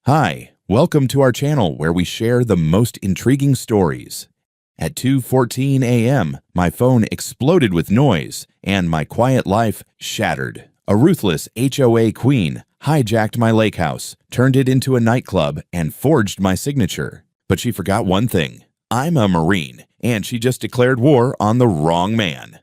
Hi, welcome to our channel where we share the most intriguing stories. At 2:14 a.m., my phone exploded with noise and my quiet life shattered. A ruthless HOA queen hijacked my lake house, turned it into a nightclub, and forged my signature. But she forgot one thing. I'm a Marine, and she just declared war on the wrong man.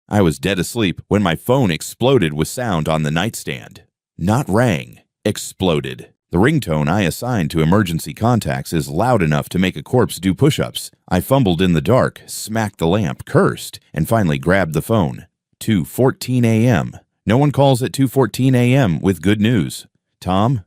I was dead asleep when my phone exploded with sound on the nightstand. Not rang, exploded. The ringtone I assigned to emergency contacts is loud enough to make a corpse do push-ups. I fumbled in the dark, smacked the lamp, cursed, and finally grabbed the phone. 2:14 a.m. No one calls at 2:14 a.m. with good news. Tom,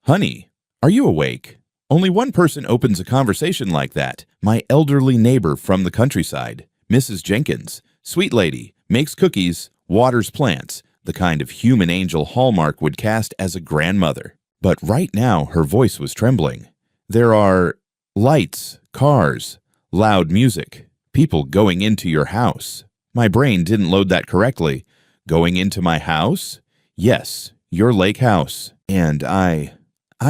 honey, are you awake? Only one person opens a conversation like that, my elderly neighbor from the countryside, Mrs. Jenkins. Sweet lady, makes cookies, waters plants, the kind of human angel Hallmark would cast as a grandmother. But right now her voice was trembling. There are lights, cars, loud music, people going into your house. My brain didn't load that correctly. Going into my house? Yes, your lake house. And I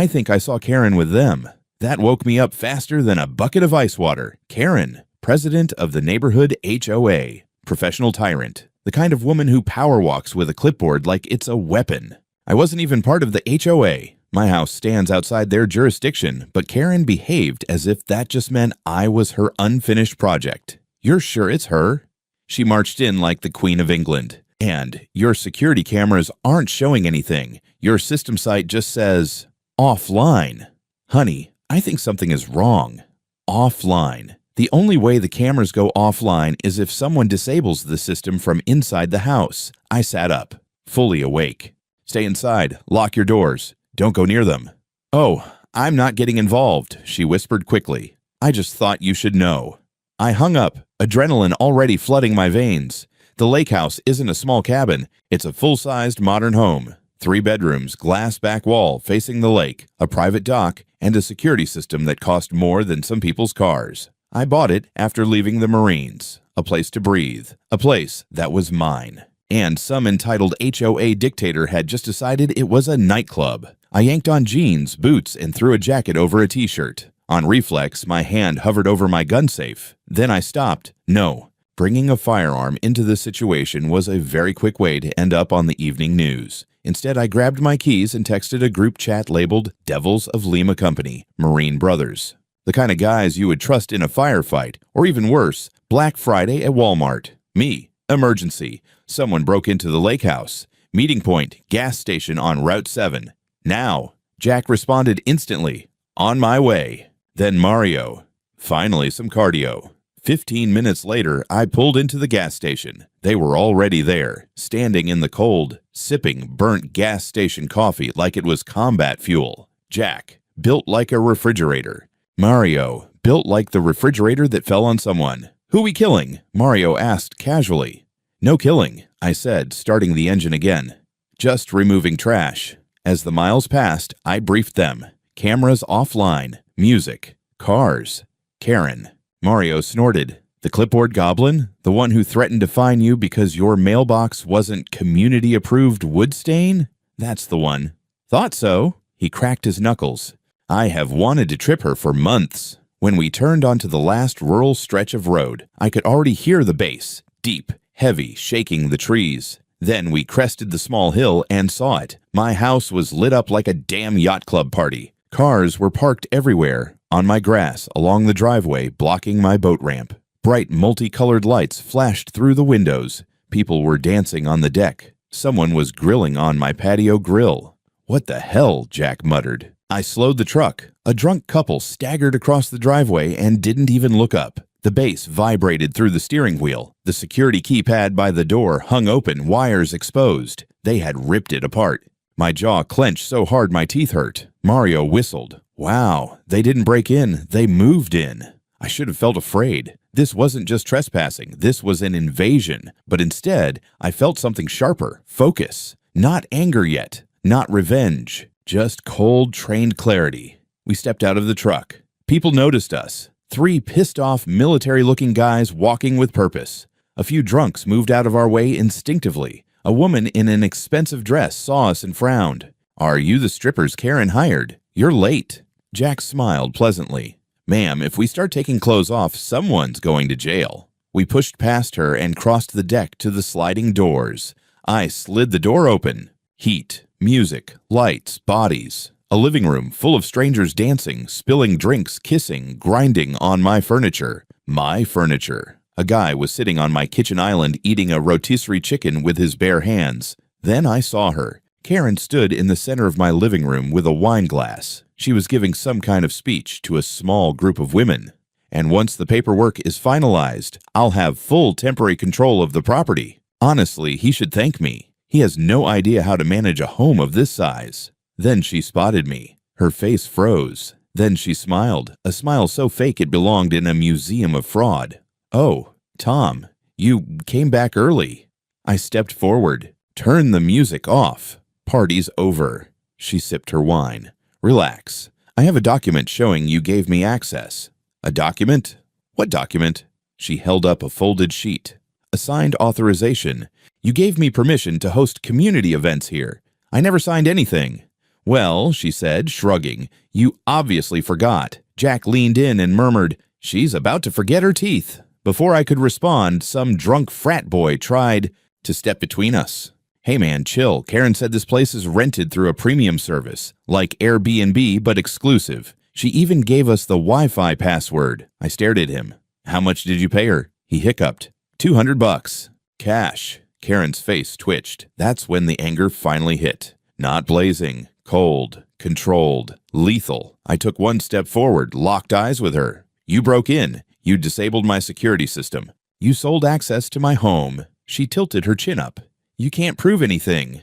think I saw Karen with them. That woke me up faster than a bucket of ice water. Karen, president of the neighborhood HOA. Professional tyrant, the kind of woman who power walks with a clipboard like it's a weapon. I wasn't even part of the HOA. My house stands outside their jurisdiction, but Karen behaved as if that just meant I was her unfinished project. You're sure it's her? She marched in like the Queen of England. And your security cameras aren't showing anything. Your system site just says, offline. Honey, I think something is wrong. Offline. The only way the cameras go offline is if someone disables the system from inside the house. I sat up, fully awake. Stay inside, lock your doors, don't go near them. Oh, I'm not getting involved, she whispered quickly. I just thought you should know. I hung up, adrenaline already flooding my veins. The lake house isn't a small cabin, it's a full-sized modern home. 3 bedrooms, glass back wall facing the lake, a private dock, and a security system that cost more than some people's cars. I bought it after leaving the Marines. A place to breathe. A place that was mine. And some entitled HOA dictator had just decided it was a nightclub. I yanked on jeans, boots, and threw a jacket over a t-shirt. On reflex, my hand hovered over my gun safe. Then I stopped. No. Bringing a firearm into the situation was a very quick way to end up on the evening news. Instead, I grabbed my keys and texted a group chat labeled Devils of Lima Company, Marine Brothers. The kind of guys you would trust in a firefight, or even worse, Black Friday at Walmart. Me. Emergency. Someone broke into the lake house. Meeting point, gas station on Route 7. Now. Jack responded instantly. On my way. Then Mario. Finally some cardio. 15 minutes later, I pulled into the gas station. They were already there, standing in the cold, sipping burnt gas station coffee like it was combat fuel. Jack, built like a refrigerator. Mario, built like the refrigerator that fell on someone. Who we killing? Mario asked casually. No killing, I said, starting the engine again. Just removing trash. As the miles passed, I briefed them. Cameras offline. Music. Cars. Karen. Mario snorted. The clipboard goblin? The one who threatened to fine you because your mailbox wasn't community-approved wood stain? That's the one. Thought so. He cracked his knuckles. I have wanted to trip her for months. When we turned onto the last rural stretch of road, I could already hear the bass, deep, heavy, shaking the trees. Then we crested the small hill and saw it. My house was lit up like a damn yacht club party. Cars were parked everywhere, on my grass, along the driveway, blocking my boat ramp. Bright, multicolored lights flashed through the windows. People were dancing on the deck. Someone was grilling on my patio grill. What the hell, Jack muttered. I slowed the truck. A drunk couple staggered across the driveway and didn't even look up. The bass vibrated through the steering wheel. The security keypad by the door hung open, wires exposed. They had ripped it apart. My jaw clenched so hard my teeth hurt. Mario whistled. Wow, they didn't break in, they moved in. I should have felt afraid. This wasn't just trespassing, this was an invasion. But instead, I felt something sharper, focus. Not anger yet, not revenge. Just cold, trained clarity. We stepped out of the truck. People noticed us. 3 pissed-off, military-looking guys walking with purpose. A few drunks moved out of our way instinctively. A woman in an expensive dress saw us and frowned. Are you the strippers Karen hired? You're late." Jack smiled pleasantly. "Ma'am, if we start taking clothes off, someone's going to jail." We pushed past her and crossed the deck to the sliding doors. I slid the door open. Heat, music, lights, bodies. A living room full of strangers dancing, spilling drinks, kissing, grinding on my furniture. My furniture. A guy was sitting on my kitchen island eating a rotisserie chicken with his bare hands. Then I saw her. Karen stood in the center of my living room with a wine glass. She was giving some kind of speech to a small group of women. "And once the paperwork is finalized, I'll have full temporary control of the property. Honestly, he should thank me. He has no idea how to manage a home of this size." Then she spotted me. Her face froze. Then she smiled, a smile so fake it belonged in a museum of fraud. "Oh, Tom, you came back early." I stepped forward. "Turn the music off. Party's over." She sipped her wine. "Relax. I have a document showing you gave me access." "A document? What document?" She held up a folded sheet. "A signed authorization. You gave me permission to host community events here. I never signed anything." "Well," she said, shrugging, "you obviously forgot." Jack leaned in and murmured, "She's about to forget her teeth." Before I could respond, some drunk frat boy tried to step between us. "Hey man, chill. Karen said this place is rented through a premium service, like Airbnb but exclusive. She even gave us the Wi-Fi password." I stared at him. "How much did you pay her?" He hiccuped. $200. Cash. Karen's face twitched. That's when the anger finally hit. Not blazing, cold, controlled, lethal. I took one step forward, locked eyes with her. "You broke in. You disabled my security system. You sold access to my home." She tilted her chin up. "You can't prove anything."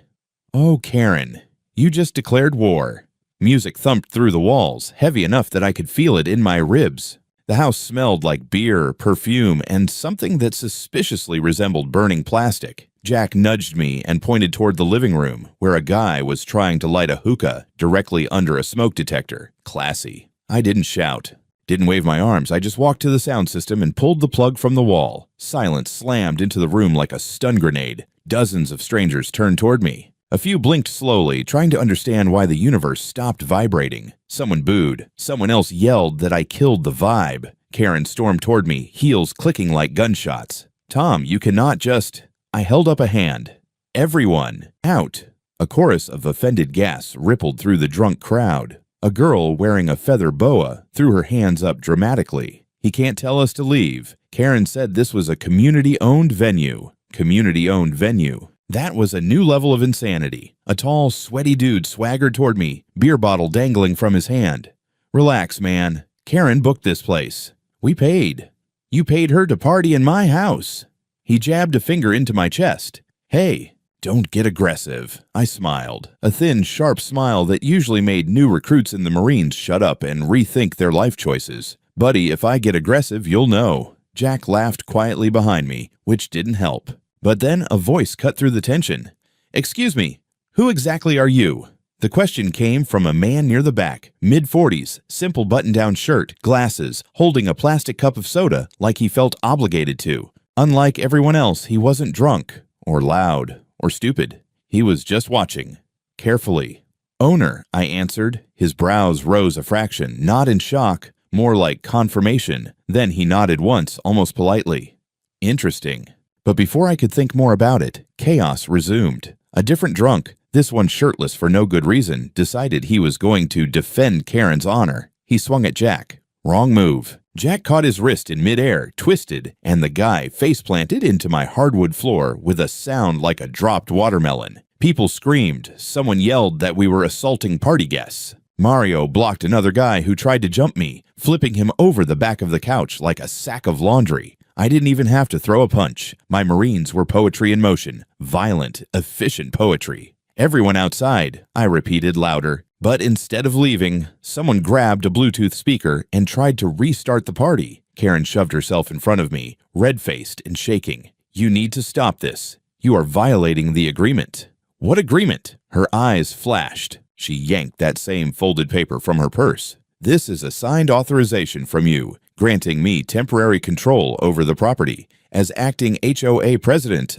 "Oh, Karen, you just declared war." Music thumped through the walls, heavy enough that I could feel it in my ribs. The house smelled like beer, perfume, and something that suspiciously resembled burning plastic. Jack nudged me and pointed toward the living room, where a guy was trying to light a hookah directly under a smoke detector. Classy. I didn't shout. Didn't wave my arms. I just walked to the sound system and pulled the plug from the wall. Silence slammed into the room like a stun grenade. Dozens of strangers turned toward me. A few blinked slowly, trying to understand why the universe stopped vibrating. Someone booed. Someone else yelled that I killed the vibe. Karen stormed toward me, heels clicking like gunshots. "Tom, you cannot just..." I held up a hand. "Everyone, out." A chorus of offended gasps rippled through the drunk crowd. A girl wearing a feather boa threw her hands up dramatically. "He can't tell us to leave. Karen said this was a community-owned venue." Community-owned venue. That was a new level of insanity. A tall, sweaty dude swaggered toward me, beer bottle dangling from his hand. "Relax, man. Karen booked this place. We paid. You paid her to party in my house." He jabbed a finger into my chest. "Hey, don't get aggressive." I smiled, a thin, sharp smile that usually made new recruits in the Marines shut up and rethink their life choices. "Buddy, if I get aggressive, you'll know." Jack laughed quietly behind me, which didn't help. But then a voice cut through the tension. "Excuse me, who exactly are you?" The question came from a man near the back, mid-40s, simple button-down shirt, glasses, holding a plastic cup of soda like he felt obligated to. Unlike everyone else, he wasn't drunk, or loud, or stupid. He was just watching, carefully. "Owner," I answered. His brows rose a fraction, not in shock, more like confirmation. Then he nodded once, almost politely. "Interesting." But before I could think more about it, chaos resumed. A different drunk, this one shirtless for no good reason, decided he was going to defend Karen's honor. He swung at Jack. Wrong move. Jack caught his wrist in midair, twisted, and the guy face-planted into my hardwood floor with a sound like a dropped watermelon. People screamed. Someone yelled that we were assaulting party guests. Mario blocked another guy who tried to jump me, flipping him over the back of the couch like a sack of laundry. I didn't even have to throw a punch. My Marines were poetry in motion. Violent, efficient poetry. "Everyone outside," I repeated louder. But instead of leaving, someone grabbed a Bluetooth speaker and tried to restart the party. Karen shoved herself in front of me, red-faced and shaking. "You need to stop this. You are violating the agreement." "What agreement?" Her eyes flashed. She yanked that same folded paper from her purse. "This is a signed authorization from you, granting me temporary control over the property. As acting HOA president,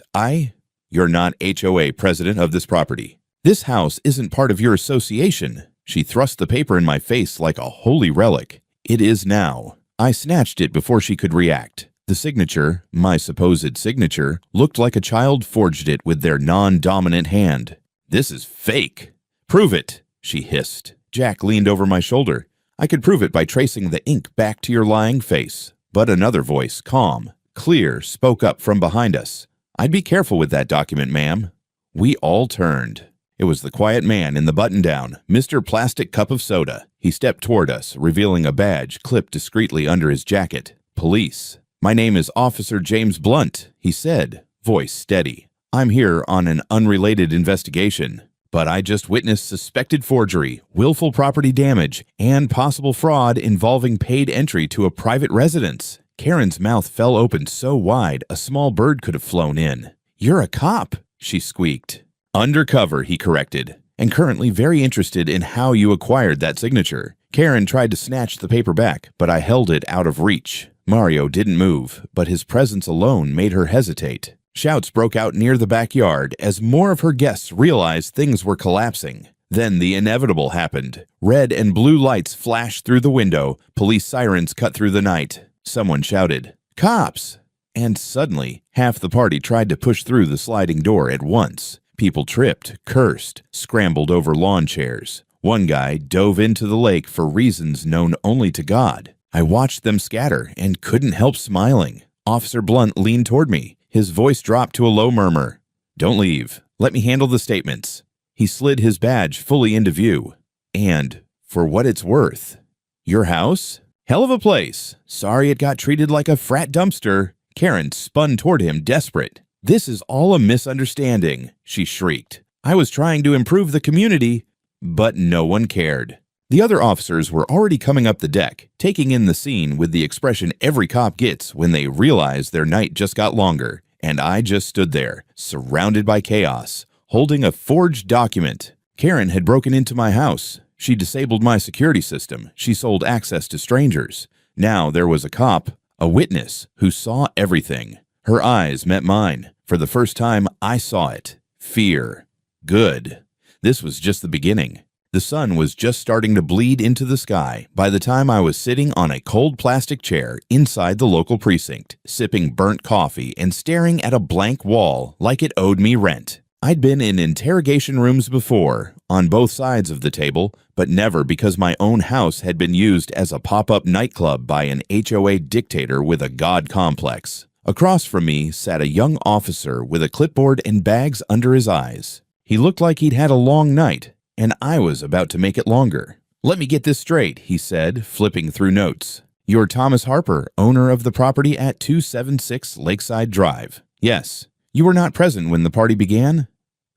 You're not HOA president of this property. This house isn't part of your association." She thrust the paper in my face like a holy relic. It is now. I snatched it before she could react. The signature, my supposed signature, looked like a child forged it with their non-dominant hand. This is fake. Prove it, she hissed. Jack leaned over my shoulder. I could prove it by tracing the ink back to your lying face. But another voice, calm, clear, spoke up from behind us. I'd be careful with that document, ma'am. We all turned. It was the quiet man in the button-down, Mr. Plastic Cup of Soda. He stepped toward us, revealing a badge clipped discreetly under his jacket. Police. My name is Officer James Blunt, he said, voice steady. I'm here on an unrelated investigation, but I just witnessed suspected forgery, willful property damage, and possible fraud involving paid entry to a private residence. Karen's mouth fell open so wide a small bird could have flown in. You're a cop, she squeaked. Undercover, he corrected, and currently very interested in how you acquired that signature. Karen tried to snatch the paper back, but I held it out of reach. Mario didn't move, but his presence alone made her hesitate. Shouts broke out near the backyard as more of her guests realized things were collapsing. Then the inevitable happened. Red and blue lights flashed through the window. Police sirens cut through the night. Someone shouted, "Cops!" And suddenly, half the party tried to push through the sliding door at once. People tripped, cursed, scrambled over lawn chairs. One guy dove into the lake for reasons known only to God. I watched them scatter and couldn't help smiling. Officer Blunt leaned toward me. His voice dropped to a low murmur. Don't leave. Let me handle the statements. He slid his badge fully into view. And, for what it's worth, your house? Hell of a place. Sorry it got treated like a frat dumpster. Karen spun toward him, desperate. This is all a misunderstanding, she shrieked. I was trying to improve the community, but no one cared. The other officers were already coming up the deck, taking in the scene with the expression every cop gets when they realize their night just got longer, and I just stood there, surrounded by chaos, holding a forged document. Karen had broken into my house. She disabled my security system. She sold access to strangers. Now there was a cop, a witness, who saw everything. Her eyes met mine. For the first time, I saw it. Fear. Good. This was just the beginning. The sun was just starting to bleed into the sky by the time I was sitting on a cold plastic chair inside the local precinct, sipping burnt coffee and staring at a blank wall like it owed me rent. I'd been in interrogation rooms before, on both sides of the table, but never because my own house had been used as a pop-up nightclub by an HOA dictator with a god complex. Across from me sat a young officer with a clipboard and bags under his eyes. He looked like he'd had a long night, and I was about to make it longer. Let me get this straight, he said, flipping through notes. You're Thomas Harper, owner of the property at 276 Lakeside Drive. Yes. You were not present when the party began?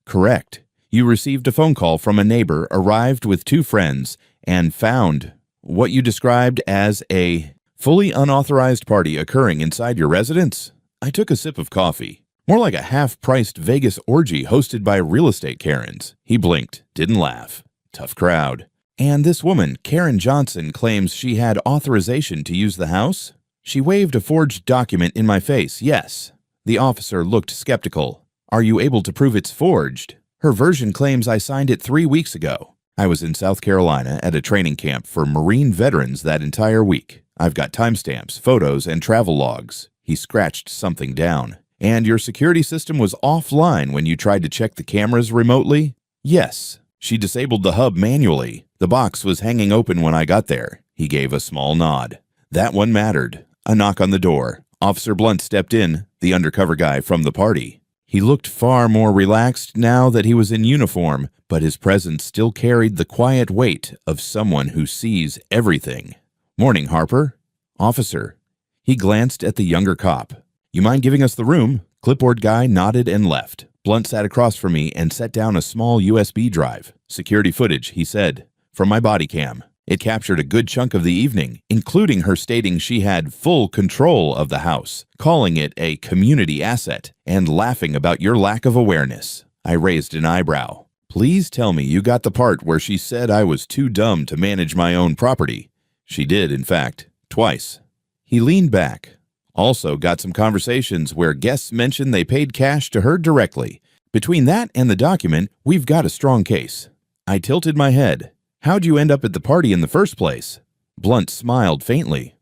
Correct. You received a phone call from a neighbor, arrived with two friends, and found what you described as a fully unauthorized party occurring inside your residence? I took a sip of coffee. More like a half-priced Vegas orgy hosted by real estate Karens. He blinked, didn't laugh. Tough crowd. And this woman, Karen Johnson, claims she had authorization to use the house? She waved a forged document in my face, yes. The officer looked skeptical. Are you able to prove it's forged? Her version claims I signed it 3 weeks ago. I was in South Carolina at a training camp for Marine veterans that entire week. I've got timestamps, photos, and travel logs. He scratched something down. And your security system was offline when you tried to check the cameras remotely? Yes. She disabled the hub manually. The box was hanging open when I got there. He gave a small nod. That one mattered. A knock on the door. Officer Blunt stepped in, the undercover guy from the party. He looked far more relaxed now that he was in uniform, but his presence still carried the quiet weight of someone who sees everything. Morning, Harper. Officer. He glanced at the younger cop. You mind giving us the room? Clipboard guy nodded and left. Blunt sat across from me and set down a small USB drive. Security footage, he said, from my body cam. It captured a good chunk of the evening, including her stating she had full control of the house, calling it a community asset, and laughing about your lack of awareness. I raised an eyebrow. Please tell me you got the part where she said I was too dumb to manage my own property. She did, in fact, twice. He leaned back. Also got some conversations where guests mentioned they paid cash to her directly. Between that and the document, we've got a strong case. I tilted my head. How'd you end up at the party in the first place? Blunt smiled faintly.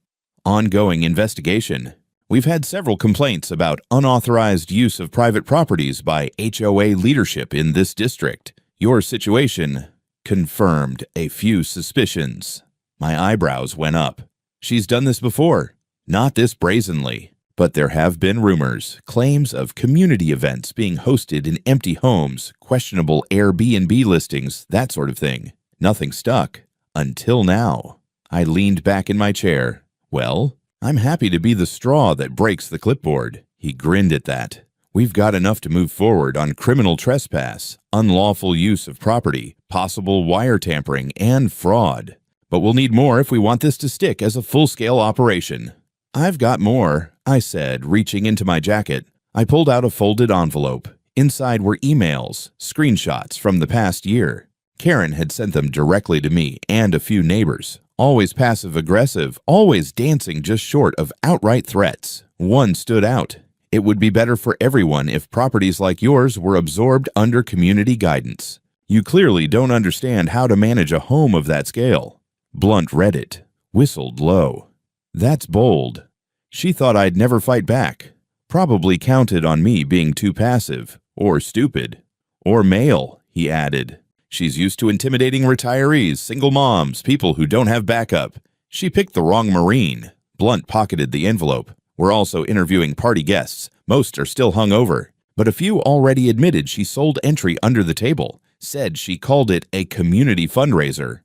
Ongoing investigation. We've had several complaints about unauthorized use of private properties by HOA leadership in this district. Your situation confirmed a few suspicions. My eyebrows went up. She's done this before. Not this brazenly. But there have been rumors, claims of community events being hosted in empty homes, questionable Airbnb listings, that sort of thing. Nothing stuck. Until now. I leaned back in my chair. Well, I'm happy to be the straw that breaks the clipboard. He grinned at that. We've got enough to move forward on criminal trespass, unlawful use of property, possible wire tampering, and fraud. But we'll need more if we want this to stick as a full-scale operation. I've got more, I said, reaching into my jacket. I pulled out a folded envelope. Inside were emails, screenshots from the past year. Karen had sent them directly to me and a few neighbors. Always passive-aggressive, always dancing just short of outright threats. One stood out. It would be better for everyone if properties like yours were absorbed under community guidance. You clearly don't understand how to manage a home of that scale. Blunt read it, whistled low. That's bold. She thought I'd never fight back. Probably counted on me being too passive, or stupid, or male, he added. She's used to intimidating retirees, single moms, people who don't have backup. She picked the wrong Marine. Blunt pocketed the envelope. We're also interviewing party guests. Most are still hungover, but a few already admitted she sold entry under the table, said she called it a community fundraiser.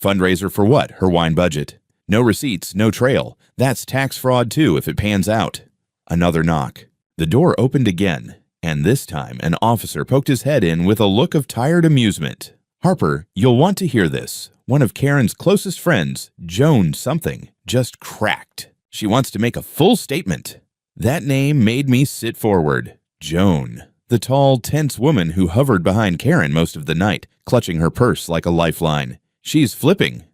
Fundraiser for what? Her wine budget. No receipts, no trail. That's tax fraud too if it pans out. Another knock. The door opened again, and this time an officer poked his head in with a look of tired amusement. Harper, you'll want to hear this. One of Karen's closest friends, Joan something, just cracked. She wants to make a full statement. That name made me sit forward. Joan. The tall, tense woman who hovered behind Karen most of the night, clutching her purse like a lifeline. She's flipping.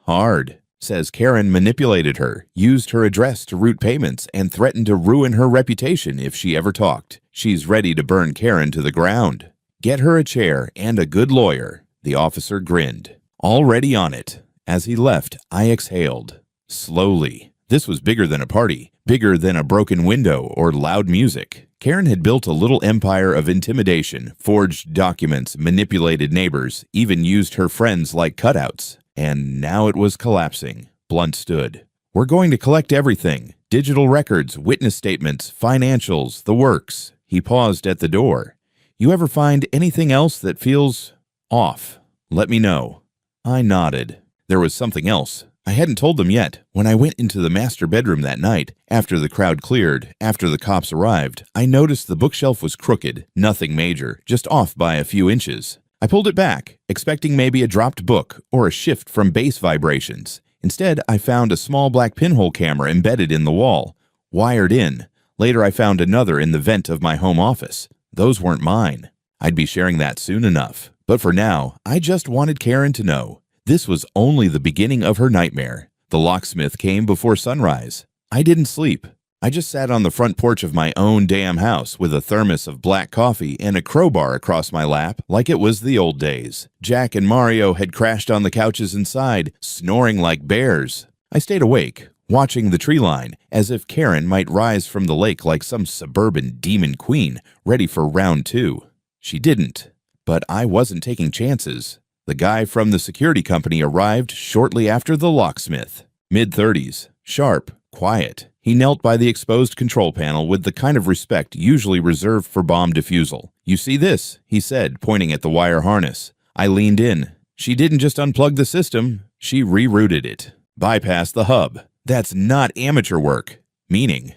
Hard. Says Karen manipulated her, used her address to route payments, and threatened to ruin her reputation if she ever talked. She's ready to burn Karen to the ground. Get her a chair and a good lawyer. The officer grinned. Already on it. As he left, I exhaled. Slowly. This was bigger than a party, bigger than a broken window or loud music. Karen had built a little empire of intimidation, forged documents, manipulated neighbors, even used her friends like cutouts. And now it was collapsing. Blunt stood. We're going to collect everything. Digital records, witness statements, financials, the works. He paused at the door. You ever find anything else that feels off? Let me know. I nodded. There was something else. I hadn't told them yet. When I went into the master bedroom that night, after the crowd cleared, after the cops arrived, I noticed the bookshelf was crooked, nothing major, just off by a few inches. I pulled it back, expecting maybe a dropped book or a shift from bass vibrations. Instead, I found a small black pinhole camera embedded in the wall, wired in. Later, I found another in the vent of my home office. Those weren't mine. I'd be sharing that soon enough. But for now, I just wanted Karen to know. This was only the beginning of her nightmare. The locksmith came before sunrise. I didn't sleep. I just sat on the front porch of my own damn house with a thermos of black coffee and a crowbar across my lap like it was the old days. Jack and Mario had crashed on the couches inside, snoring like bears. I stayed awake, watching the tree line, as if Karen might rise from the lake like some suburban demon queen, ready for round 2. She didn't, but I wasn't taking chances. The guy from the security company arrived shortly after the locksmith. Mid-30s, sharp, quiet. He knelt by the exposed control panel with the kind of respect usually reserved for bomb defusal. You see this, he said, pointing at the wire harness. I leaned in. She didn't just unplug the system, she rerouted it. Bypassed the hub. That's not amateur work. Meaning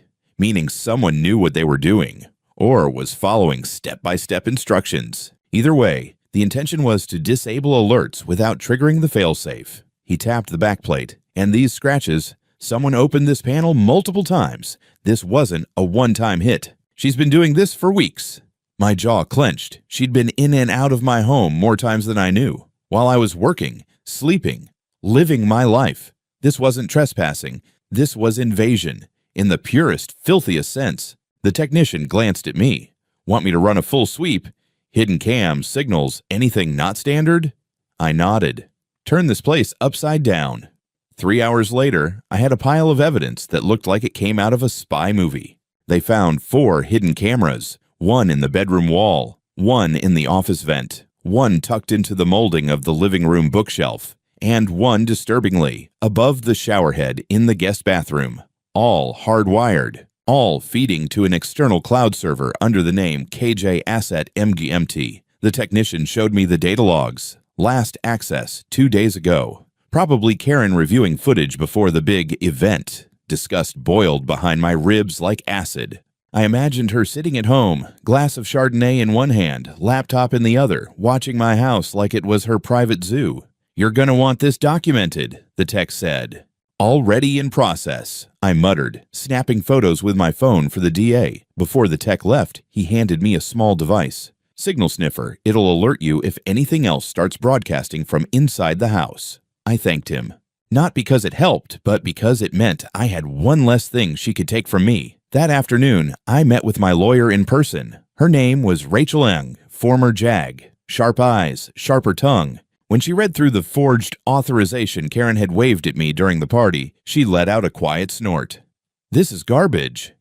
someone knew what they were doing, or was following step-by-step instructions. Either way, the intention was to disable alerts without triggering the failsafe. He tapped the backplate, and these scratches, someone opened this panel multiple times. This wasn't a one-time hit. She's been doing this for weeks. My jaw clenched. She'd been in and out of my home more times than I knew. While I was working, sleeping, living my life. This wasn't trespassing. This was invasion, in the purest, filthiest sense. The technician glanced at me. Want me to run a full sweep? Hidden cams, signals, anything not standard? I nodded. Turn this place upside down. 3 hours later, I had a pile of evidence that looked like it came out of a spy movie. They found 4 hidden cameras, 1 in the bedroom wall, 1 in the office vent, 1 tucked into the molding of the living room bookshelf, and 1, disturbingly, above the showerhead in the guest bathroom. All hardwired, all feeding to an external cloud server under the name KJ Asset MGMT. The technician showed me the data logs. Last access 2 days ago. Probably Karen reviewing footage before the big event. Disgust boiled behind my ribs like acid. I imagined her sitting at home, glass of Chardonnay in one hand, laptop in the other, watching my house like it was her private zoo. "You're gonna want this documented," the tech said. "Already in process," I muttered, snapping photos with my phone for the DA. Before the tech left, he handed me a small device. "Signal sniffer. It'll alert you if anything else starts broadcasting from inside the house." I thanked him. Not because it helped, but because it meant I had one less thing she could take from me. That afternoon, I met with my lawyer in person. Her name was Rachel Eng, former JAG. Sharp eyes, sharper tongue. When she read through the forged authorization Karen had waved at me during the party, she let out a quiet snort. "This is garbage.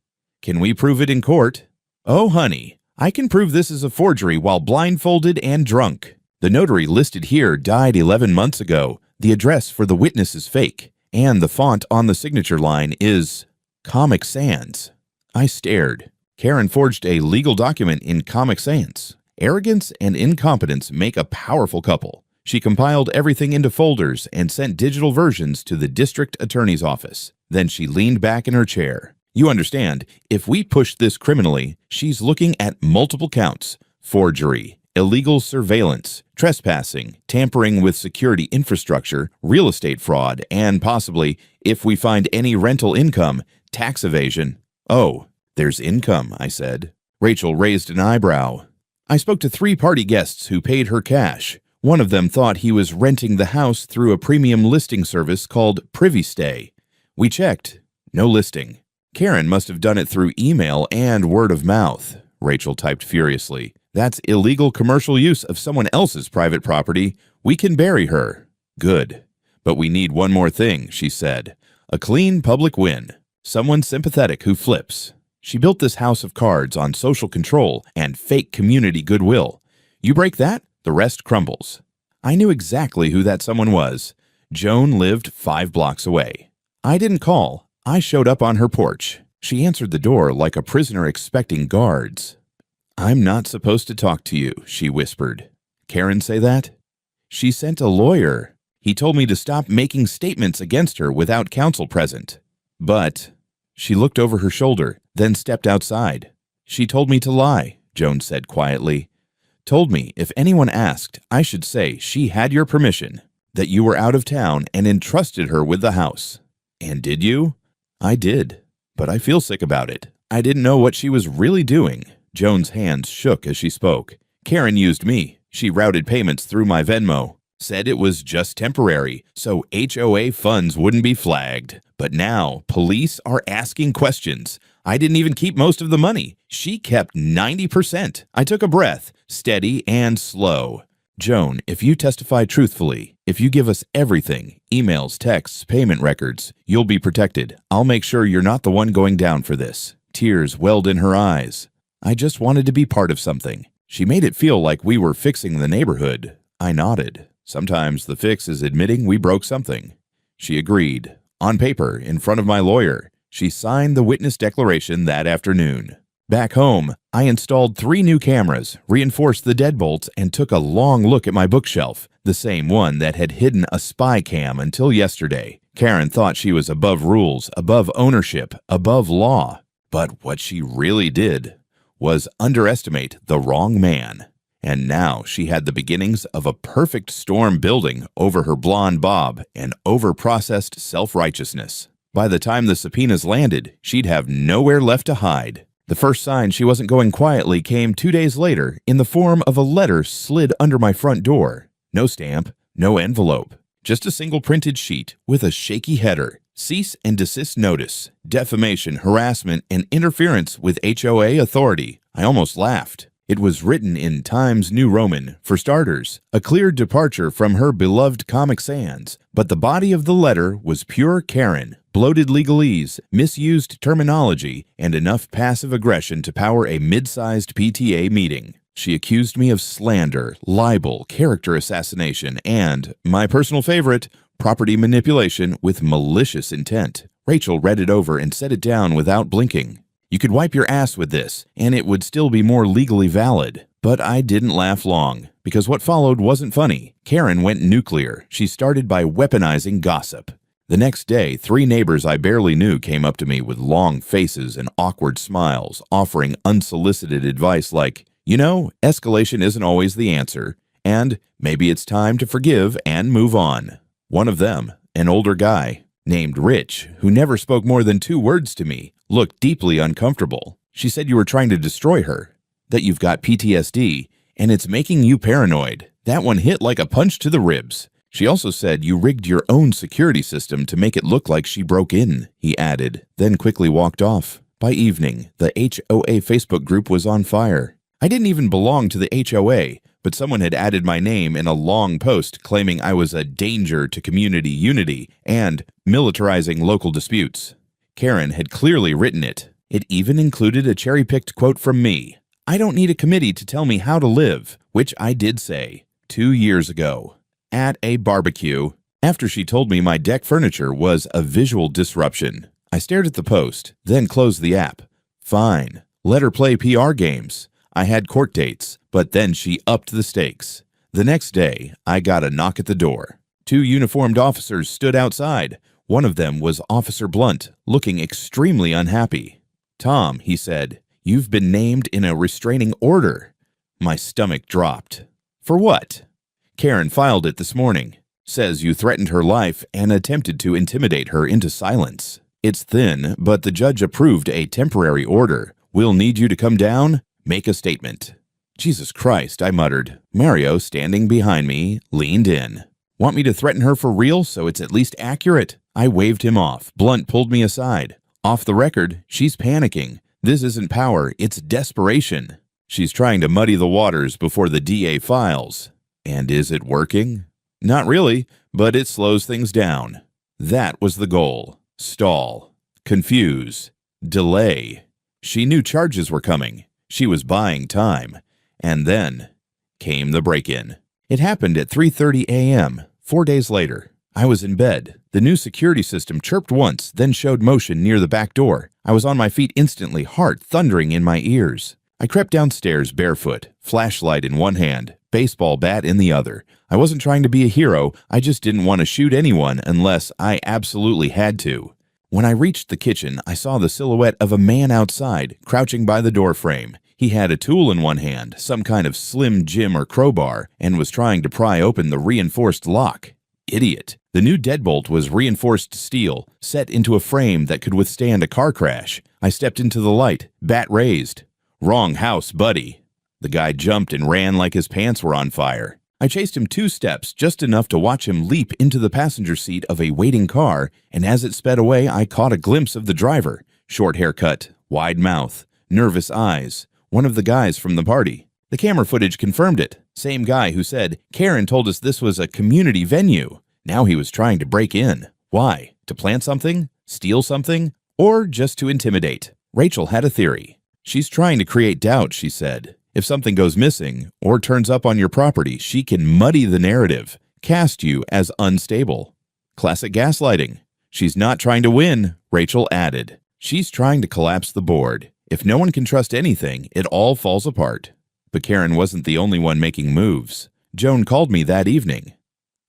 Can we prove it in court?" "Oh, honey, I can prove this is a forgery while blindfolded and drunk. The notary listed here died 11 months ago. The address for the witness is fake, and the font on the signature line is Comic Sans." I stared. Karen forged a legal document in Comic Sans. Arrogance and incompetence make a powerful couple. She compiled everything into folders and sent digital versions to the district attorney's office. Then she leaned back in her chair. "You understand, if we push this criminally, she's looking at multiple counts: forgery, illegal surveillance, trespassing, tampering with security infrastructure, real estate fraud, and possibly, if we find any rental income, tax evasion." "Oh, there's income," I said. Rachel raised an eyebrow. "I spoke to 3 party guests who paid her cash. One of them thought he was renting the house through a premium listing service called Privy Stay. We checked. No listing. Karen must have done it through email and word of mouth," Rachel typed furiously. "That's illegal commercial use of someone else's private property. We can bury her." "Good. But we need one more thing," she said. "A clean public win. Someone sympathetic who flips. She built this house of cards on social control and fake community goodwill. You break that, the rest crumbles." I knew exactly who that someone was. Joan lived 5 blocks away. I didn't call. I showed up on her porch. She answered the door like a prisoner expecting guards. "I'm not supposed to talk to you," she whispered. "Karen say that?" "She sent a lawyer. He told me to stop making statements against her without counsel present." "But—" She looked over her shoulder, then stepped outside. "She told me to lie," Joan said quietly. "Told me if anyone asked, I should say she had your permission, that you were out of town, and entrusted her with the house." "And did you?" "I did. But I feel sick about it. I didn't know what she was really doing." Joan's hands shook as she spoke. "Karen used me. She routed payments through my Venmo. Said it was just temporary, so HOA funds wouldn't be flagged. But now, police are asking questions. I didn't even keep most of the money. She kept 90%. I took a breath, steady and slow. Joan, if you testify truthfully, if you give us everything, emails, texts, payment records, you'll be protected. I'll make sure you're not the one going down for this." Tears welled in her eyes. "I just wanted to be part of something." She made it feel like we were fixing the neighborhood. I nodded. Sometimes the fix is admitting we broke something. She agreed. On paper, in front of my lawyer, she signed the witness declaration that afternoon. Back home, I installed 3 new cameras, reinforced the deadbolts, and took a long look at my bookshelf, the same one that had hidden a spy cam until yesterday. Karen thought she was above rules, above ownership, above law. But what she really did was underestimate the wrong man. And now she had the beginnings of a perfect storm building over her blonde bob and over-processed self-righteousness. By the time the subpoenas landed, she'd have nowhere left to hide. The first sign she wasn't going quietly came 2 days later in the form of a letter slid under my front door. No stamp, no envelope, just a single printed sheet with a shaky header. Cease and desist notice, defamation, harassment, and interference with HOA authority. I almost laughed. It was written in Times New Roman, for starters, a clear departure from her beloved Comic Sans, but the body of the letter was pure Karen, bloated legalese, misused terminology, and enough passive aggression to power a mid-sized PTA meeting. She accused me of slander, libel, character assassination, and, my personal favorite, property manipulation with malicious intent. Rachel read it over and set it down without blinking. You could wipe your ass with this, and it would still be more legally valid. But I didn't laugh long, because what followed wasn't funny. Karen went nuclear. She started by weaponizing gossip. The next day, 3 neighbors I barely knew came up to me with long faces and awkward smiles, offering unsolicited advice like, you know, escalation isn't always the answer, and maybe it's time to forgive and move on. One of them, an older guy, named Rich, who never spoke more than 2 words to me, looked deeply uncomfortable. She said you were trying to destroy her, that you've got PTSD, and it's making you paranoid. That one hit like a punch to the ribs. She also said you rigged your own security system to make it look like she broke in, he added, then quickly walked off. By evening, the HOA Facebook group was on fire. I didn't even belong to the HOA, but someone had added my name in a long post claiming I was a danger to community unity and militarizing local disputes. Karen had clearly written it. It even included a cherry-picked quote from me. I don't need a committee to tell me how to live, which I did say 2 years ago at a barbecue after she told me my deck furniture was a visual disruption. I stared at the post, then closed the app. Fine. Let her play PR games. I had court dates, but then she upped the stakes. The next day, I got a knock at the door. 2 uniformed officers stood outside. One of them was Officer Blunt, looking extremely unhappy. Tom, he said, you've been named in a restraining order. My stomach dropped. For what? Karen filed it this morning. Says you threatened her life and attempted to intimidate her into silence. It's thin, but the judge approved a temporary order. We'll need you to come down. Make a statement. Jesus Christ, I muttered. Mario, standing behind me, leaned in. Want me to threaten her for real so it's at least accurate? I waved him off. Blunt pulled me aside. Off the record, she's panicking. This isn't power, it's desperation. She's trying to muddy the waters before the DA files. And is it working? Not really, but it slows things down. That was the goal. Stall. Confuse. Delay. She knew charges were coming. She was buying time. And then came the break-in. It happened at 3:30 a.m., 4 days later. I was in bed. The new security system chirped once, then showed motion near the back door. I was on my feet instantly, heart thundering in my ears. I crept downstairs barefoot, flashlight in one hand, baseball bat in the other. I wasn't trying to be a hero, I just didn't want to shoot anyone unless I absolutely had to. When I reached the kitchen, I saw the silhouette of a man outside, crouching by the doorframe. He had a tool in one hand, some kind of slim Jim or crowbar, and was trying to pry open the reinforced lock. Idiot. The new deadbolt was reinforced steel, set into a frame that could withstand a car crash. I stepped into the light, bat raised. Wrong house, buddy. The guy jumped and ran like his pants were on fire. I chased him 2 steps, just enough to watch him leap into the passenger seat of a waiting car, and as it sped away, I caught a glimpse of the driver. Short haircut, wide mouth, nervous eyes. One of the guys from the party. The camera footage confirmed it. Same guy who said, Karen told us this was a community venue. Now he was trying to break in. Why? To plant something? Steal something? Or just to intimidate? Rachel had a theory. She's trying to create doubt, she said. If something goes missing or turns up on your property, she can muddy the narrative, cast you as unstable. Classic gaslighting. She's not trying to win, Rachel added. She's trying to collapse the board. If no one can trust anything, it all falls apart. But Karen wasn't the only one making moves. Joan called me that evening.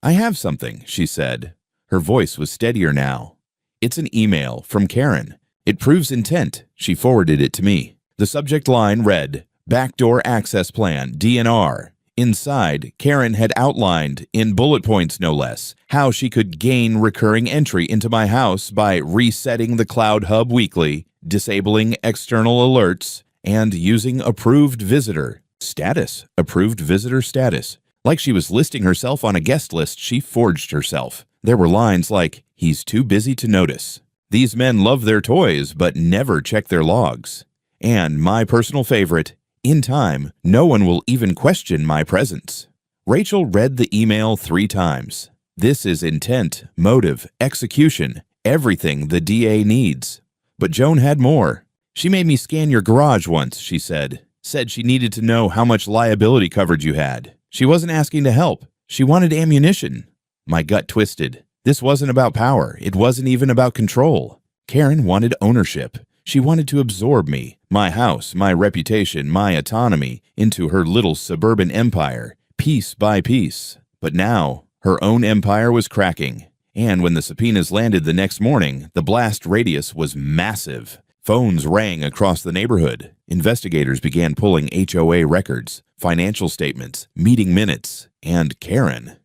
I have something, she said. Her voice was steadier now. It's an email from Karen. It proves intent. She forwarded it to me. The subject line read, Backdoor Access Plan, DNR. Inside, Karen had outlined, in bullet points no less, how she could gain recurring entry into my house by resetting the Cloud Hub weekly, disabling external alerts, and using approved visitor status. Approved visitor status. Like she was listing herself on a guest list she forged herself. There were lines like, he's too busy to notice. These men love their toys but never check their logs. And my personal favorite, In time, no one will even question my presence. Rachel read the email 3 times. This is intent, motive, execution, everything the DA needs. But Joan had more. She made me scan your garage once, she said. Said she needed to know how much liability coverage you had. She wasn't asking to help. She wanted ammunition. My gut twisted. This wasn't about power. It wasn't even about control. Karen wanted ownership. She wanted to absorb me, my house, my reputation, my autonomy, into her little suburban empire, piece by piece. But now, her own empire was cracking. And when the subpoenas landed the next morning, the blast radius was massive. Phones rang across the neighborhood. Investigators began pulling HOA records, financial statements, meeting minutes, and Karen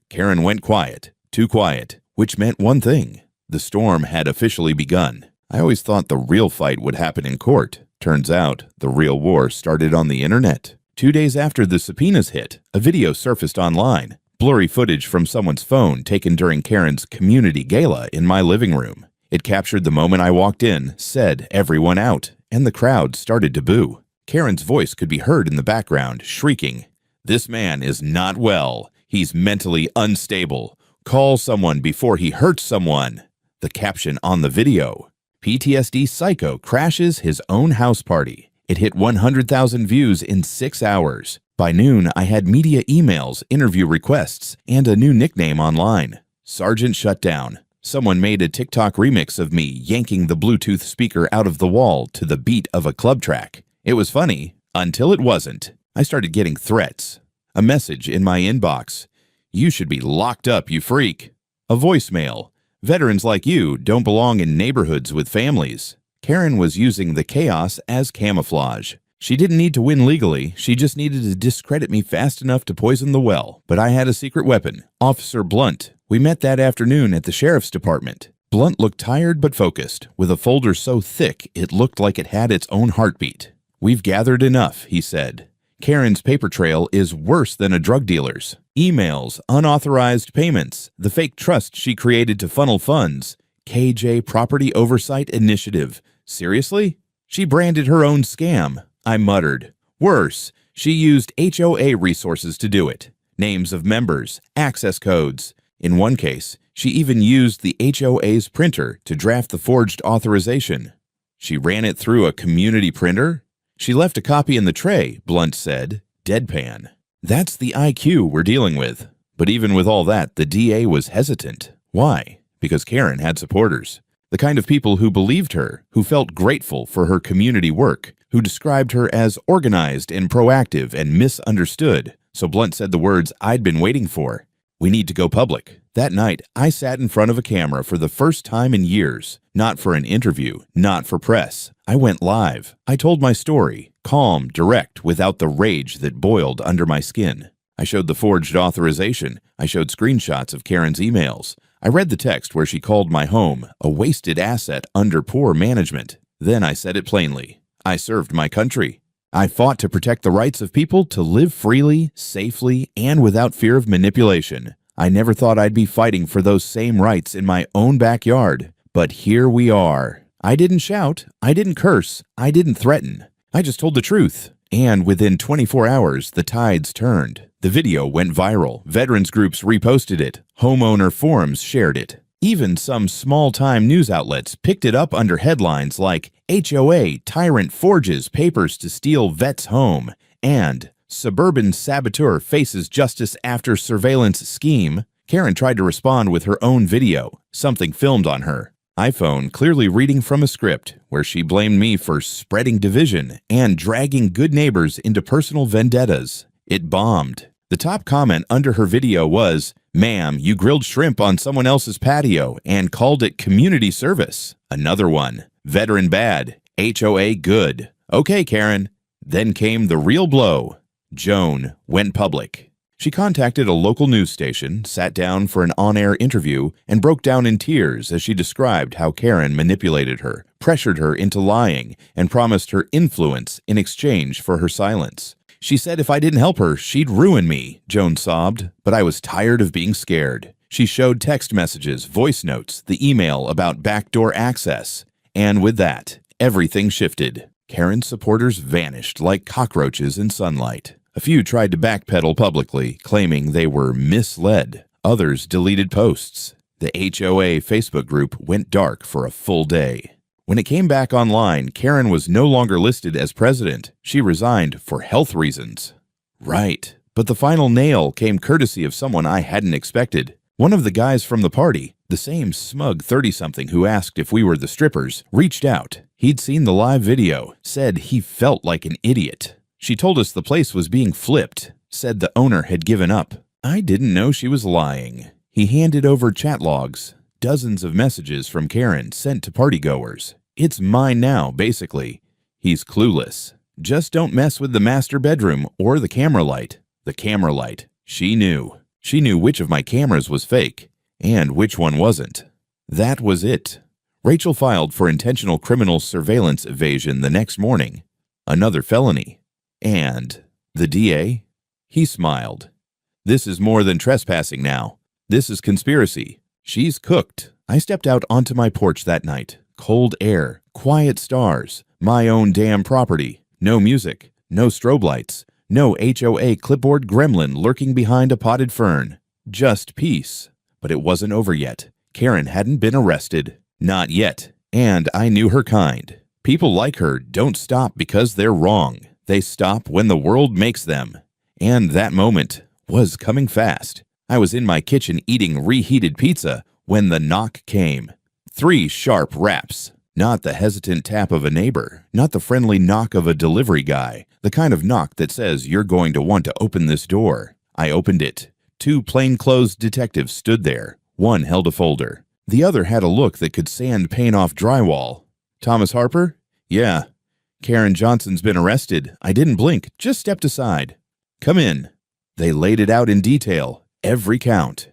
went quiet, too quiet, which meant one thing. The storm had officially begun. I always thought the real fight would happen in court. Turns out, the real war started on the internet. 2 days after the subpoenas hit, a video surfaced online. Blurry footage from someone's phone taken during Karen's community gala in my living room. It captured the moment I walked in, said everyone out, and the crowd started to boo. Karen's voice could be heard in the background, shrieking, "This man is not well. He's mentally unstable. Call someone before he hurts someone." The caption on the video, "PTSD psycho crashes his own house party." It hit 100,000 views in 6 hours. By noon, I had media emails, interview requests, and a new nickname online. Sergeant Shutdown. Someone made a TikTok remix of me yanking the Bluetooth speaker out of the wall to the beat of a club track. It was funny, until it wasn't. I started getting threats. A message in my inbox. "You should be locked up, you freak." A voicemail. "Veterans like you don't belong in neighborhoods with families." Karen was using the chaos as camouflage. She didn't need to win legally, she just needed to discredit me fast enough to poison the well. But I had a secret weapon, Officer Blunt. We met that afternoon at the sheriff's department. Blunt looked tired but focused, with a folder so thick it looked like it had its own heartbeat. "We've gathered enough," he said. "Karen's paper trail is worse than a drug dealer's. Emails, unauthorized payments, the fake trust she created to funnel funds. KJ Property Oversight Initiative. Seriously? She branded her own scam." I muttered. "Worse, she used HOA resources to do it. Names of members, access codes. In one case, she even used the HOA's printer to draft the forged authorization. She ran it through a community printer? She left a copy in the tray," Blunt said, deadpan. "That's the IQ we're dealing with." But even with all that, the DA was hesitant. Why? Because Karen had supporters. The kind of people who believed her, who felt grateful for her community work, who described her as organized and proactive and misunderstood. So Blunt said the words I'd been waiting for. "We need to go public." That night, I sat in front of a camera for the first time in years. Not for an interview, not for press. I went live. I told my story, calm, direct, without the rage that boiled under my skin. I showed the forged authorization. I showed screenshots of Karen's emails. I read the text where she called my home a wasted asset under poor management. Then I said it plainly. I served my country. I fought to protect the rights of people to live freely, safely, and without fear of manipulation. I never thought I'd be fighting for those same rights in my own backyard. But here we are. I didn't shout. I didn't curse. I didn't threaten. I just told the truth. And within 24 hours, the tides turned. The video went viral. Veterans groups reposted it. Homeowner forums shared it. Even some small-time news outlets picked it up under headlines like HOA Tyrant Forges Papers to Steal Vet's Home and Suburban Saboteur Faces Justice After Surveillance Scheme. Karen tried to respond with her own video, something filmed on her iPhone, clearly reading from a script where she blamed me for spreading division and dragging good neighbors into personal vendettas. It bombed. The top comment under her video was, "Ma'am, you grilled shrimp on someone else's patio and called it community service." Another one, "Veteran bad, HOA good." Okay, Karen. Then came the real blow. Joan went public. She contacted a local news station, sat down for an on-air interview, and broke down in tears as she described how Karen manipulated her, pressured her into lying, and promised her influence in exchange for her silence. She said if I didn't help her, she'd ruin me, Joan sobbed, but I was tired of being scared. She showed text messages, voice notes, the email about backdoor access. And with that, everything shifted. Karen's supporters vanished like cockroaches in sunlight. A few tried to backpedal publicly, claiming they were misled. Others deleted posts. The HOA Facebook group went dark for a full day. When it came back online, Karen was no longer listed as president. She resigned for health reasons. Right, but the final nail came courtesy of someone I hadn't expected. One of the guys from the party, the same smug 30-something who asked if we were the strippers, reached out. He'd seen the live video, said he felt like an idiot. She told us the place was being flipped, said the owner had given up. I didn't know she was lying. He handed over chat logs, dozens of messages from Karen sent to partygoers. It's mine now, basically. He's clueless. Just don't mess with the master bedroom or the camera light. The camera light. She knew. She knew which of my cameras was fake and which one wasn't. That was it. Rachel filed for intentional criminal surveillance evasion the next morning. Another felony. And the DA? He smiled. This is more than trespassing now. This is conspiracy. She's cooked. I stepped out onto my porch that night. Cold air, quiet stars, my own damn property. No music, no strobe lights, no HOA clipboard gremlin lurking behind a potted fern. Just peace. But it wasn't over yet. Karen hadn't been arrested. Not yet. And I knew her kind. People like her don't stop because they're wrong. They stop when the world makes them. And that moment was coming fast. I was in my kitchen eating reheated pizza when the knock came. 3 sharp raps. Not the hesitant tap of a neighbor, not the friendly knock of a delivery guy, the kind of knock that says you're going to want to open this door. I opened it. 2 plainclothes detectives stood there. One held a folder. The other had a look that could sand paint off drywall. Thomas Harper? Yeah. Karen Johnson's been arrested. I didn't blink, just stepped aside. Come in. They laid it out in detail, every count.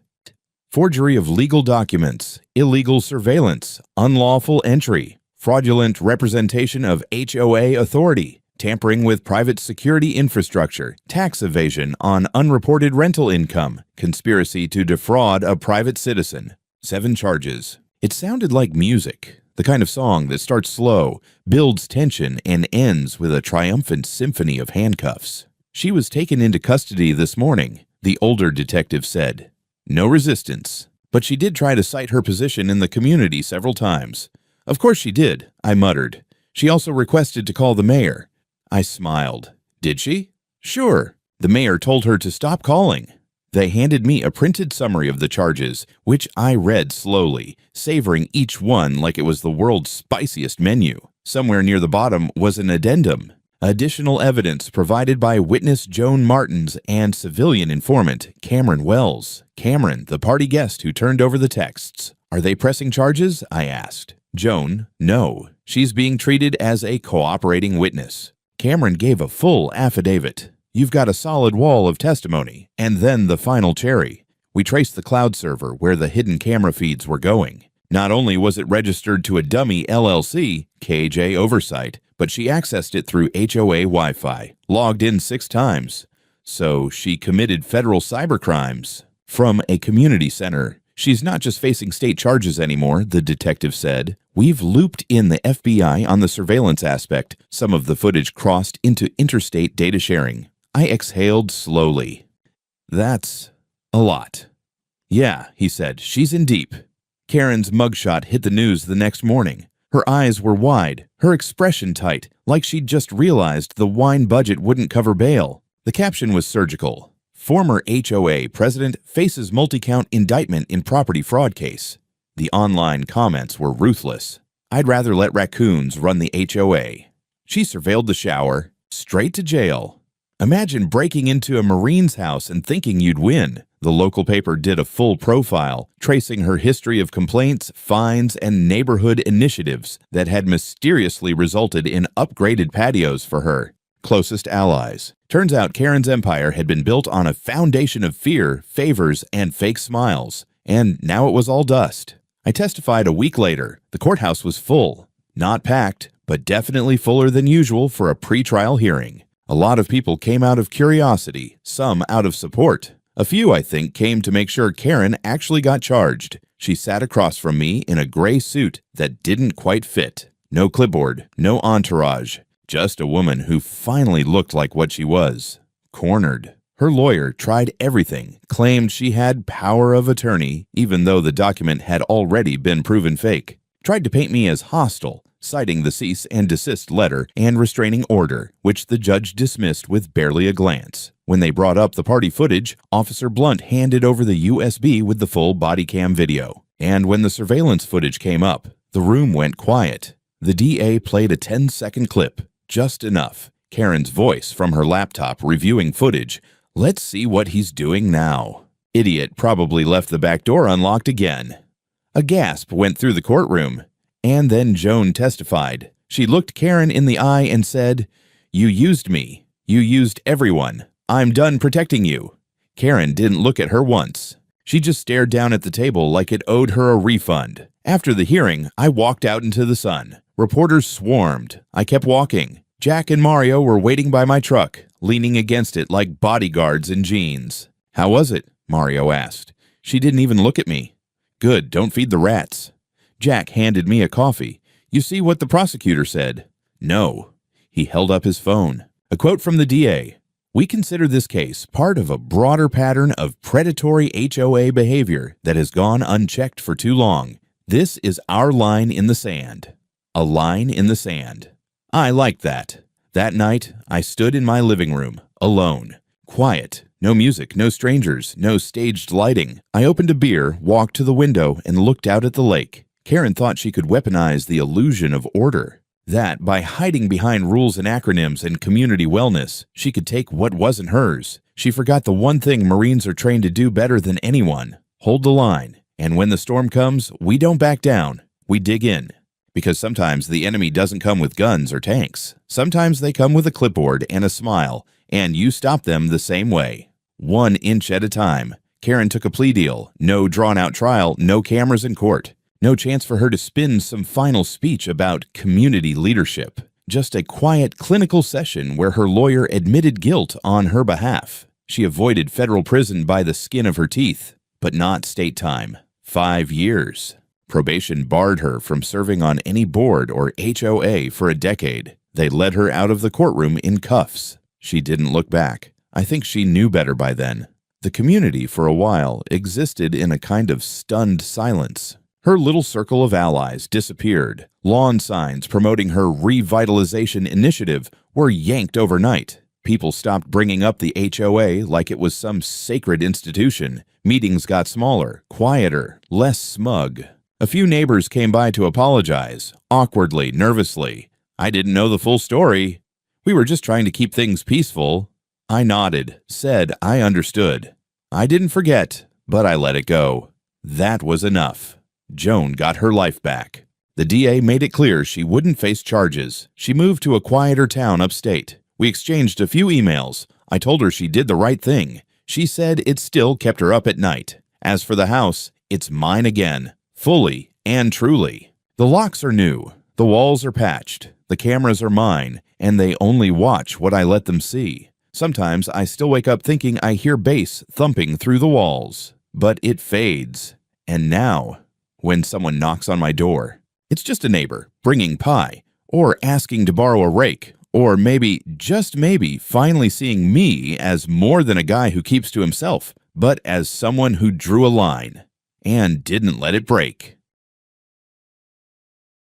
Forgery of legal documents, illegal surveillance, unlawful entry, fraudulent representation of HOA authority, tampering with private security infrastructure, tax evasion on unreported rental income, conspiracy to defraud a private citizen. 7 charges. It sounded like music, the kind of song that starts slow, builds tension, and ends with a triumphant symphony of handcuffs. She was taken into custody this morning, the older detective said. No resistance, but she did try to cite her position in the community several times. Of course she did, I muttered. She also requested to call the mayor. I smiled. Did she? Sure. The mayor told her to stop calling. They handed me a printed summary of the charges, which I read slowly, savoring each one like it was the world's spiciest menu. Somewhere near the bottom was an addendum. Additional evidence provided by witness Joan Martins and civilian informant Cameron Wells. Cameron, the party guest who turned over the texts. Are they pressing charges? I asked. Joan, no. She's being treated as a cooperating witness. Cameron gave a full affidavit. You've got a solid wall of testimony. And then the final cherry. We traced the cloud server where the hidden camera feeds were going. Not only was it registered to a dummy LLC, KJ Oversight, but she accessed it through HOA Wi-Fi, logged in 6 times. So she committed federal cybercrimes. From a community center. She's not just facing state charges anymore, the detective said. We've looped in the FBI on the surveillance aspect. Some of the footage crossed into interstate data sharing. I exhaled slowly. That's a lot. Yeah, he said, she's in deep. Karen's mugshot hit the news the next morning. Her eyes were wide, her expression tight, like she'd just realized the wine budget wouldn't cover bail. The caption was surgical. Former HOA president faces multi-count indictment in property fraud case. The online comments were ruthless. I'd rather let raccoons run the HOA. She surveilled the shower. Straight to jail. Imagine breaking into a Marine's house and thinking you'd win. The local paper did a full profile, tracing her history of complaints, fines, and neighborhood initiatives that had mysteriously resulted in upgraded patios for her closest allies. Turns out Karen's empire had been built on a foundation of fear, favors, and fake smiles. And now it was all dust. I testified a week later. The courthouse was full. Not packed, but definitely fuller than usual for a pre-trial hearing. A lot of people came out of curiosity, some out of support. A few, I think, came to make sure Karen actually got charged. She sat across from me in a gray suit that didn't quite fit. No clipboard, no entourage. Just a woman who finally looked like what she was. Cornered. Her lawyer tried everything, claimed she had power of attorney, even though the document had already been proven fake. Tried to paint me as hostile, citing the cease and desist letter and restraining order, which the judge dismissed with barely a glance. When they brought up the party footage, Officer Blunt handed over the USB with the full body cam video. And when the surveillance footage came up, the room went quiet. The DA played a 10-second clip, just enough. Karen's voice from her laptop reviewing footage. Let's see what he's doing now. Idiot probably left the back door unlocked again. A gasp went through the courtroom. And then Joan testified. She looked Karen in the eye and said, "You used me. You used everyone. I'm done protecting you." Karen didn't look at her once. She just stared down at the table like it owed her a refund. After the hearing, I walked out into the sun. Reporters swarmed. I kept walking. Jack and Mario were waiting by my truck, leaning against it like bodyguards in jeans. "How was it?" Mario asked. She didn't even look at me. "Good, don't feed the rats." Jack handed me a coffee. "You see what the prosecutor said?" "No." He held up his phone. A quote from the DA. "We consider this case part of a broader pattern of predatory HOA behavior that has gone unchecked for too long. This is our line in the sand." A line in the sand. I liked that. That night, I stood in my living room, alone. Quiet. No music, no strangers, no staged lighting. I opened a beer, walked to the window, and looked out at the lake. Karen thought she could weaponize the illusion of order. That, by hiding behind rules and acronyms and community wellness, she could take what wasn't hers. She forgot the one thing Marines are trained to do better than anyone: hold the line. And when the storm comes, we don't back down. We dig in. Because sometimes the enemy doesn't come with guns or tanks. Sometimes they come with a clipboard and a smile, and you stop them the same way. 1 inch at a time. Karen took a plea deal. No drawn-out trial, no cameras in court. No chance for her to spin some final speech about community leadership. Just a quiet clinical session where her lawyer admitted guilt on her behalf. She avoided federal prison by the skin of her teeth, but not state time. 5 years. Probation barred her from serving on any board or HOA for a decade. They led her out of the courtroom in cuffs. She didn't look back. I think she knew better by then. The community, for a while, existed in a kind of stunned silence. Her little circle of allies disappeared. Lawn signs promoting her revitalization initiative were yanked overnight. People stopped bringing up the HOA like it was some sacred institution. Meetings got smaller, quieter, less smug. A few neighbors came by to apologize, awkwardly, nervously. I didn't know the full story. We were just trying to keep things peaceful. I nodded, said I understood. I didn't forget, but I let it go. That was enough. Joan got her life back. The DA made it clear she wouldn't face charges. She moved to a quieter town upstate. We exchanged a few emails. I told her she did the right thing. She said it still kept her up at night. As for the house, it's mine again. Fully and truly. The locks are new. The walls are patched. The cameras are mine, and they only watch what I let them see. Sometimes I still wake up thinking I hear bass thumping through the walls. But it fades. And now, when someone knocks on my door, it's just a neighbor bringing pie, or asking to borrow a rake, or maybe, just maybe, finally seeing me as more than a guy who keeps to himself, but as someone who drew a line and didn't let it break.